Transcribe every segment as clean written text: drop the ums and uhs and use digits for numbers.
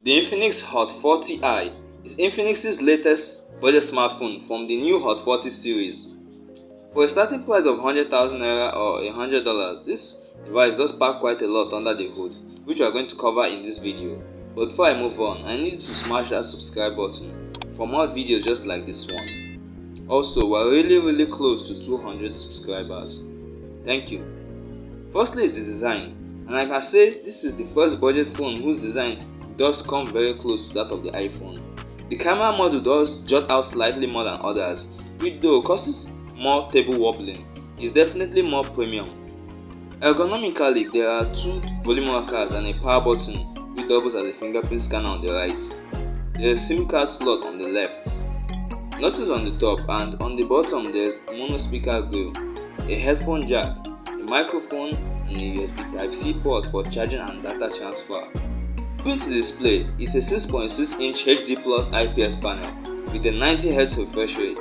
The Infinix Hot 40i is Infinix's latest budget smartphone from the new Hot 40 series. For a starting price of 100,000 naira or $100, this device does pack quite a lot under the hood, which we are going to cover in this video. But before I move on, I need you to smash that subscribe button for more videos just like this one. Also, we're really close to 200 subscribers. Thank you. Firstly is the design, and I can say this is the first budget phone whose design does come very close to that of the iPhone. The camera module does jut out slightly more than others, which though causes more table wobbling, is definitely more premium. Ergonomically, there are two volume rockers and a power button which doubles as a fingerprint scanner on the right. There is a SIM card slot on the left. Notice on the top and on the bottom there is a mono speaker grill, a headphone jack, a microphone, and a USB Type-C port for charging and data transfer. Moving to the display, it's a 6.6-inch HD Plus IPS panel with a 90Hz refresh rate.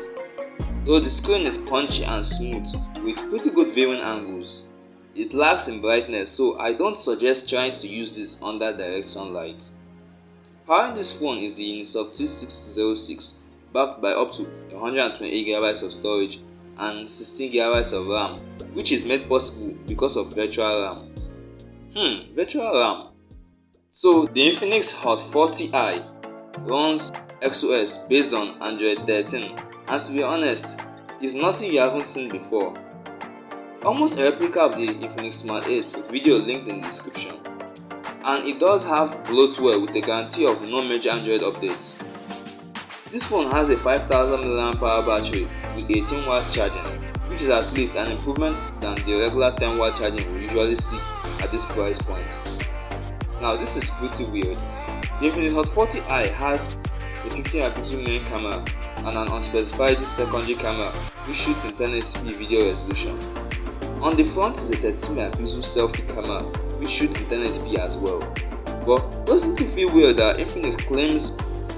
Though the screen is punchy and smooth with pretty good viewing angles, it lacks in brightness, so I don't suggest trying to use this under direct sunlight. Powering this phone is the Infinix T606, backed by up to 128GB of storage and 16GB of RAM, which is made possible because of virtual RAM. Virtual RAM. So the Infinix Hot 40i runs XOS based on Android 13, and to be honest, it's nothing you haven't seen before. Almost a replica of the Infinix Smart 8, video linked in the description. And it does have bloatware with a guarantee of no major Android updates. This phone has a 5000 mAh battery with 18W charging, which is at least an improvement than the regular 10W charging we usually see at this price point. Now this is pretty weird. The Infinix Hot 40i has a 50MP main camera and an unspecified secondary camera which shoots in 1080p video resolution. On the front is a 32MP selfie camera which shoots in 1080p as well. But doesn't it feel weird that Infinix claims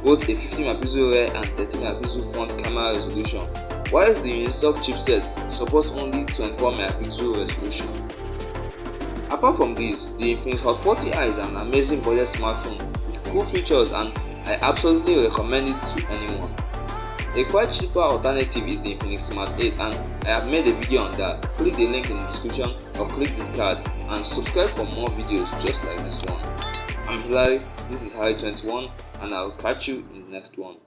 both a 50MP rear and 30MP front camera resolution, whilst the Unisoc chipset supports only 24MP resolution? Apart from this, the Infinix Hot 40i is an amazing budget smartphone with cool features, and I absolutely recommend it to anyone. A quite cheaper alternative is the Infinix Smart 8, and I have made a video on that. Click the link in the description or click this card and subscribe for more videos just like this one. I'm Hilary, this is Harry21, and I'll catch you in the next one.